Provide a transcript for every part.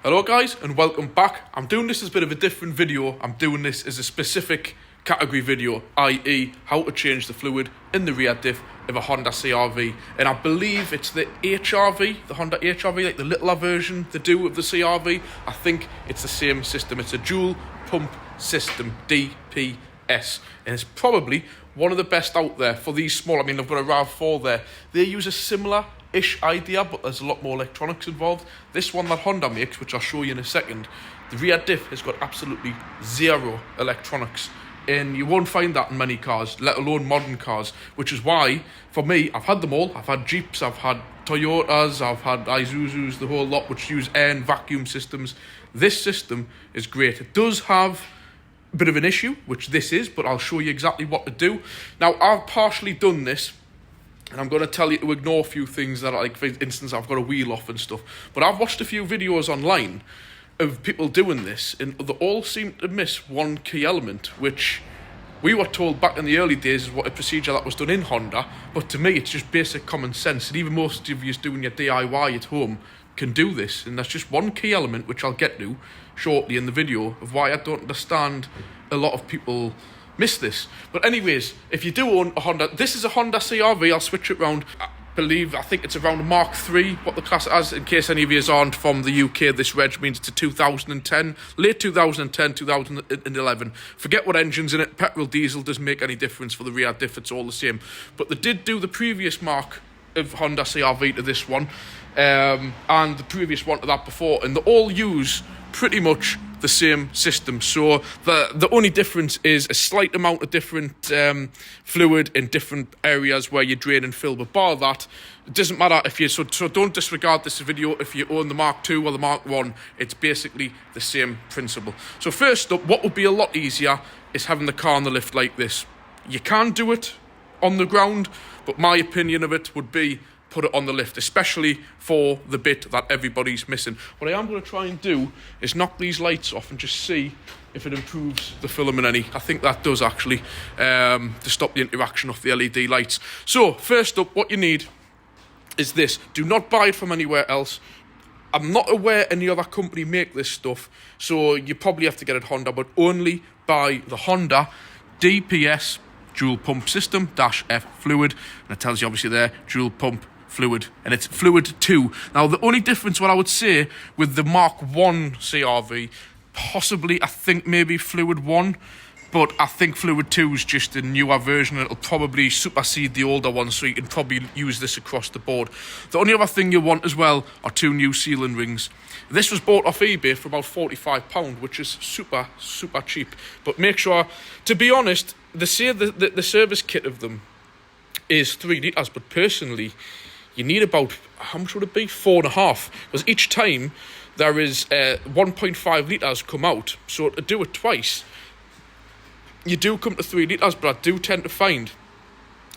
Hello guys and welcome back. I'm doing this as a bit of a different video. I'm doing this as a specific category video, i.e. how to change the fluid in the rear diff of a Honda CRV. And I believe it's the HRV, the Honda HRV, like the littler version they do of the CRV. I think it's the same system. It's a dual pump system, DPS. And it's probably one of the best out there for these small. I mean, I've got a RAV4 there. They use a similar-ish idea, but there's a lot more electronics involved. This one that Honda makes, which I'll show you in a second, the rear diff has got absolutely zero electronics. And you won't find that in many cars, let alone modern cars, which is why, for me, I've had them all. I've had Jeeps, I've had Toyotas, I've had Isuzus, the whole lot, which use air and vacuum systems. This system is great. It does have a bit of an issue, which this is, but I'll show you exactly what to do. Now, I've partially done this, and I'm going to tell you to ignore a few things that, like, for instance, I've got a wheel off and stuff. But I've watched a few videos online of people doing this, and they all seem to miss one key element, which we were told back in the early days is what a procedure that was done in Honda. But to me, it's just basic common sense. And even most of you doing your DIY at home can do this. And that's just one key element, which I'll get to shortly in the video, of why I don't understand a lot of people miss this. But anyways, if you do own a Honda, this is a Honda CRV. I'll switch it round. I think it's around a Mark III, what the class has. In case any of you aren't from the UK, this reg means it's a 2010, late 2010, 2011. Forget what engine's in it. Petrol, diesel doesn't make any difference for the rear diff. It's all the same. But they did do the previous mark of Honda CRV to this one, and the previous one to that before, and they all use pretty much the same system. So the only difference is a slight amount of different fluid in different areas where you drain and fill. But bar that, it doesn't matter if you so don't disregard this video if you own the Mark II or the Mark I. It's basically the same principle. So first up, what would be a lot easier is having the car on the lift like this. You can do it on the ground, but my opinion of it would be put it on the lift, especially for the bit that everybody's missing. What I am going to try and do is knock these lights off and just see if it improves the filament any. I think that does actually, to stop the interaction of the LED lights. So first up, what you need is this. Do not buy it from anywhere else. I'm not aware any other company make this stuff, so you probably have to get it Honda, but only buy the Honda DPS dual pump system -F fluid, and it tells you obviously there dual pump fluid, and it's fluid 2. Now the only difference, what I would say with the Mark I CRV, possibly I think maybe fluid 1, but I think fluid 2 is just a newer version. It'll probably supersede the older one, so you can probably use this across the board. The only other thing you want as well are 2 new sealing rings. This was bought off eBay for about £45, which is super cheap. But make sure, to be honest, they say the service kit of them is 3 litres, but personally, you need about, how much would it be? 4.5, because each time there is 1.5 litres come out. So to do it twice, you do come to 3 litres, but I do tend to find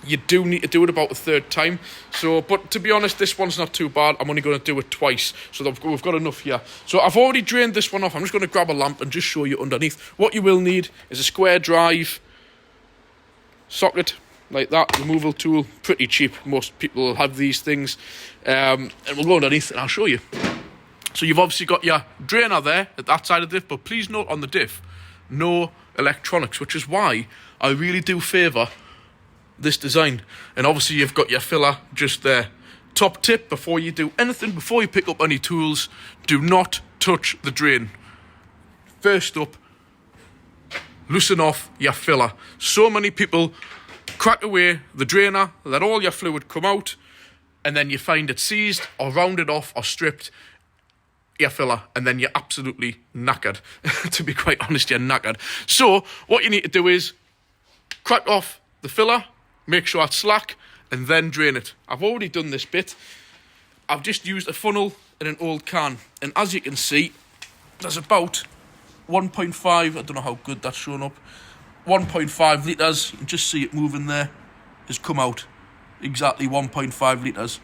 you do need to do it about a third time. So, but to be honest, this one's not too bad. I'm only going to do it twice, so we've got enough here. So I've already drained this one off. I'm just going to grab a lamp and just show you underneath. What you will need is a square drive socket like that, removal tool, pretty cheap. Most people will have these things, and we'll go underneath and I'll show you. So you've obviously got your drainer there at that side of the diff, but please note on the diff, no electronics, which is why I really do favour this design. And obviously you've got your filler just there. Top tip, before you do anything, before you pick up any tools, do not touch the drain. First up, loosen off your filler. So many people crack away the drainer, let all your fluid come out, and then you find it seized or rounded off or stripped your filler, and then you're absolutely knackered. To be quite honest, you're knackered. So what you need to do is crack off the filler, make sure it's slack, and then drain it. I've already done this bit. I've just used a funnel in an old can, and as you can see, there's about 1.5, I don't know how good that's shown up, 1.5 litres, you can just see it moving there, has come out exactly 1.5 litres.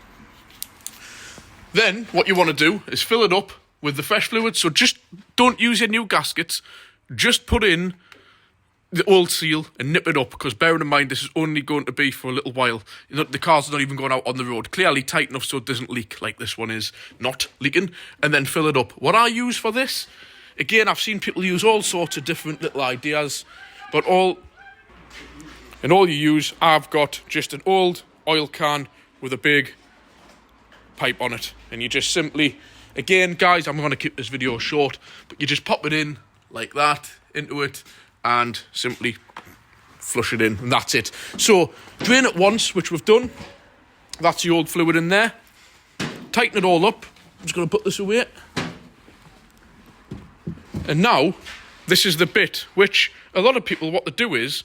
Then what you want to do is fill it up with the fresh fluid. So just don't use your new gaskets, just put in the old seal and nip it up, because bearing in mind this is only going to be for a little while. You know, the car's not even going out on the road. Clearly tight enough so it doesn't leak, like this one is not leaking, and then fill it up. What I use for this, again, I've seen people use all sorts of different little ideas, but all you use, I've got just an old oil can with a big pipe on it, and you just simply, again guys, I'm going to keep this video short, but you just pop it in like that into it and simply flush it in, and that's it. So drain it once, which we've done. That's the old fluid in there. Tighten it all up. I'm just going to put this away. And now this is the bit which a lot of people, what they do is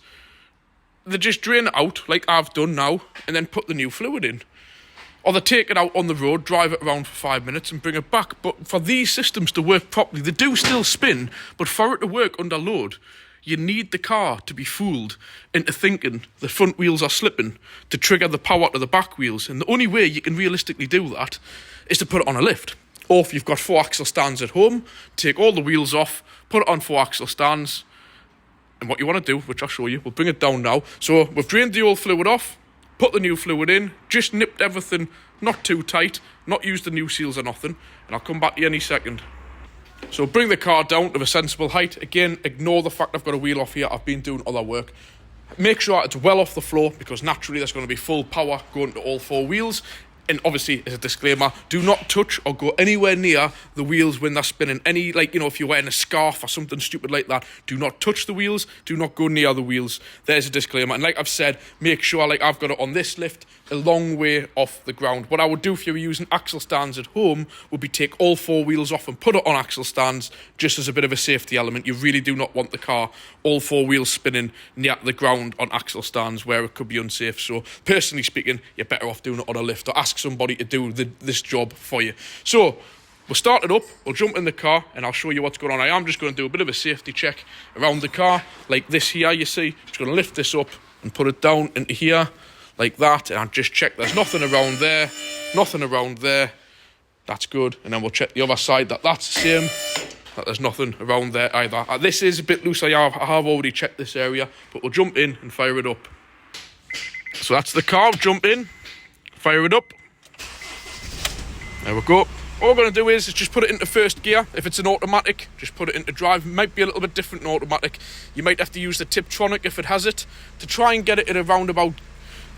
they just drain it out like I've done now and then put the new fluid in. Or they take it out on the road, drive it around for 5 minutes and bring it back. But for these systems to work properly, they do still spin, but for it to work under load, you need the car to be fooled into thinking the front wheels are slipping to trigger the power to the back wheels. And the only way you can realistically do that is to put it on a lift. Or if you've got 4-axle stands at home, take all the wheels off, put it on 4-axle stands. And what you want to do, which I'll show you, we'll bring it down now. So we've drained the old fluid off, put the new fluid in, just nipped everything not too tight, not used the new seals or nothing, and I'll come back to you any second. So bring the car down to a sensible height. Again, ignore the fact I've got a wheel off here, I've been doing other work. Make sure it's well off the floor, because naturally there's going to be full power going to all 4 wheels. And obviously, as a disclaimer, do not touch or go anywhere near the wheels when they're spinning. Any, like, you know, if you're wearing a scarf or something stupid like that, do not touch the wheels, do not go near the wheels. There's a disclaimer. And like I've said, make sure, like I've got it on this lift, a long way off the ground. What I would do if you were using axle stands at home would be take all 4 wheels off and put it on axle stands, just as a bit of a safety element. You really do not want the car, all 4 wheels spinning near the ground on axle stands where it could be unsafe. So personally speaking, you're better off doing it on a lift, or ask somebody to do this job for you. So we'll start it up, we'll jump in the car, and I'll show you what's going on. I am just going to do a bit of a safety check around the car, like this here, you see. Just going to lift this up and put it down into here, like that, and I'll just check there's nothing around there, nothing around there. That's good. And then we'll check the other side, that's the same, that there's nothing around there either. This is a bit loose, I have already checked this area, but we'll jump in and fire it up. So that's the car, jump in, fire it up. There we go. All we're going to do is just put it into first gear. If it's an automatic, just put it into drive. It might be a little bit different in automatic. You might have to use the Tiptronic if it has it, to try and get it at around about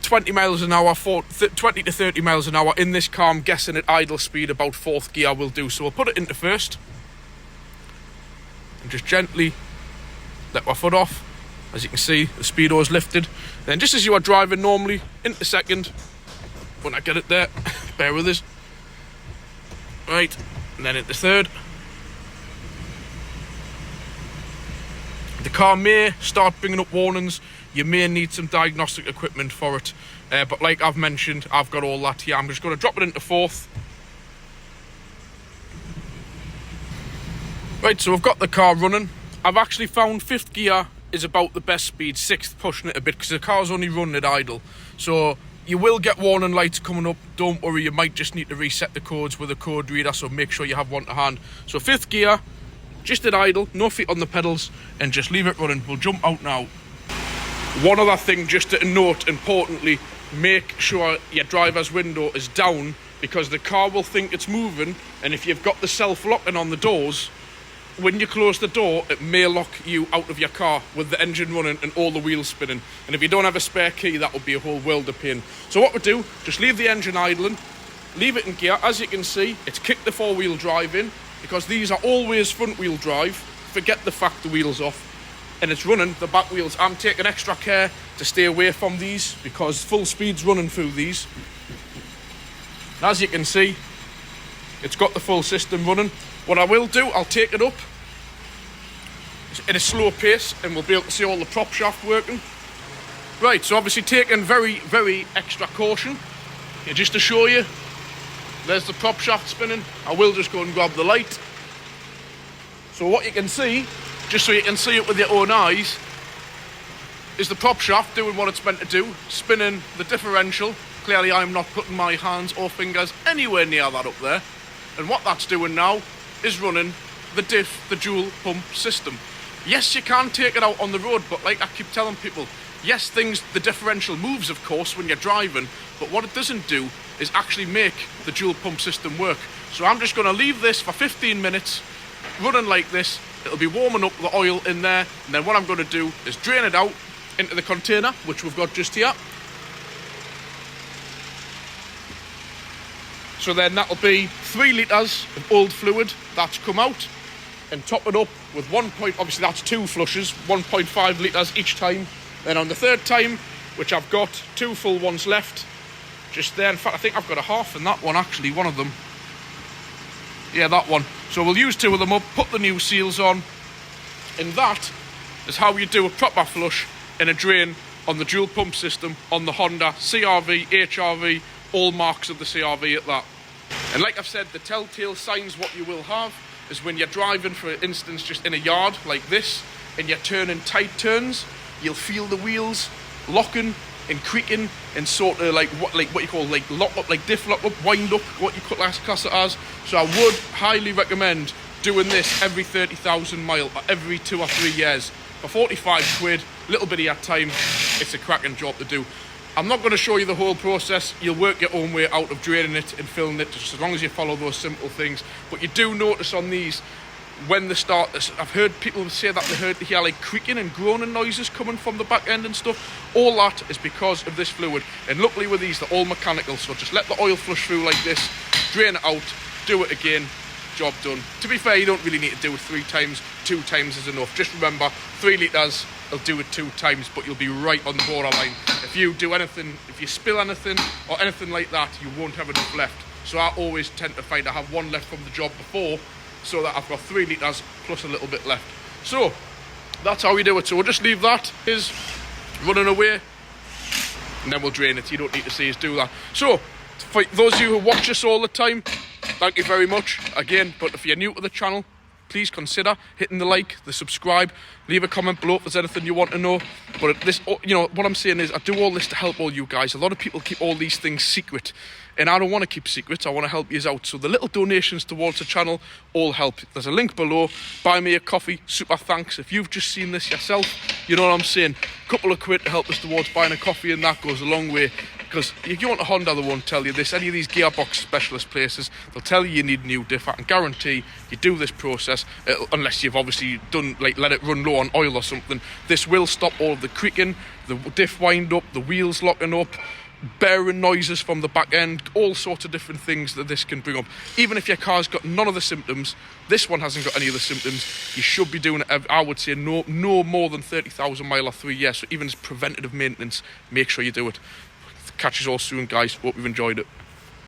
20 miles an hour, 20 to 30 miles an hour. In this car, I'm guessing at idle speed, about 4th gear will do. So we'll put it into first. And just gently let my foot off. As you can see, the speedo is lifted. Then just as you are driving normally, into second. When I get it there, bear with us. Right, and then into third. The car may start bringing up warnings. You may need some diagnostic equipment for it. But like I've mentioned, I've got all that here. I'm just going to drop it into 4th. Right, so I've got the car running. I've actually found 5th gear is about the best speed. 6th pushing it a bit, because the car's only running at idle. So you will get warning lights coming up. Don't worry, you might just need to reset the codes with a code reader, so make sure you have one to hand. So 5th gear, just at idle, no feet on the pedals, and just leave it running. We'll jump out now. One other thing just to note, importantly, make sure your driver's window is down, because the car will think it's moving, and if you've got the self-locking on the doors, when you close the door, it may lock you out of your car with the engine running and all the wheels spinning. And if you don't have a spare key, that would be a whole world of pain. So what we do, just leave the engine idling, leave it in gear. As you can see, it's kicked the 4-wheel drive in, because these are always front-wheel drive. Forget the fact the wheel's off. And it's running the back wheels. I'm taking extra care to stay away from these, because full speed's running through these. And as you can see, it's got the full system running. What I will do, I'll take it up at a slow pace, and we'll be able to see all the prop shaft working. Right, so obviously taking very, very extra caution. Yeah, just to show you, there's the prop shaft spinning. I will just go and grab the light. So what you can see, just so you can see it with your own eyes, is the prop shaft doing what it's meant to do, spinning the differential. Clearly I'm not putting my hands or fingers anywhere near that up there. And what that's doing now is running the dual pump system. Yes, you can take it out on the road, but like I keep telling people, yes, the differential moves, of course, when you're driving, but what it doesn't do is actually make the dual pump system work. So I'm just going to leave this for 15 minutes, running like this. It'll be warming up the oil in there, and then what I'm going to do is drain it out into the container, which we've got just here. So then that'll be 3 litres of old fluid that's come out, and top it up with obviously that's 2 flushes, 1.5 litres each time. Then on the third time, which I've got 2 full ones left, just there. In fact, I think I've got a half in that one, actually, one of them. Yeah, that one. So we'll use 2 of them up, put the new seals on, and that is how you do a proper flush in a drain on the dual pump system on the Honda CRV, HRV, all marks of the CRV at that. And like I've said, the telltale signs what you will have is when you're driving, for instance, just in a yard like this, and you're turning tight turns, you'll feel the wheels locking and creaking and sort of like what you call like lock up, like diff lock up, wind up, what you could class it as. So I would highly recommend doing this every 30,000 mile or every 2 or 3 years. For 45 quid, little bit of your time, it's a cracking job to do. I'm not going to show you the whole process. You'll work your own way out of draining it and filling it, just as long as you follow those simple things. But you do notice on these, when they start this, I've heard people say that they hear like creaking and groaning noises coming from the back end and stuff. All that is because of this fluid. And luckily with these, they're all mechanical. So just let the oil flush through like this, drain it out, do it again, job done. To be fair, you don't really need to do it 3 times. 2 times is enough. Just remember, 3 litres, I'll do it 2 times, but you'll be right on the borderline. If you do anything, if you spill anything or anything like that, you won't have enough left. So I always tend to find I have 1 left from the job before, so that I've got 3 litres plus a little bit left. So that's how we do it. So we'll just leave that is running away, and then we'll drain it. You don't need to see us do that. So for those of you who watch us all the time, thank you very much again. But if you're new to the channel, please consider hitting the like, the subscribe, leave a comment below if there's anything you want to know. But this, you know, what I'm saying is I do all this to help all you guys. A lot of people keep all these things secret, and I don't want to keep secrets. I want to help you out. So the little donations towards the channel all help. There's a link below. Buy me a coffee. Super thanks. If you've just seen this yourself, you know what I'm saying. A couple of quid to help us towards buying a coffee, and that goes a long way. Because if you want a Honda, they won't tell you this. Any of these gearbox specialist places, they'll tell you need new diff. I can guarantee you do this process, unless you've obviously done, like, let it run low on oil or something. This will stop all of the creaking, the diff wind up, the wheels locking up, bearing noises from the back end, all sorts of different things that this can bring up. Even if your car's got none of the symptoms, this one hasn't got any of the symptoms, you should be doing it, I would say, no more than 30,000 mile or 3 years. So even as preventative maintenance, make sure you do it. Catch us all soon, guys. Hope you've enjoyed it.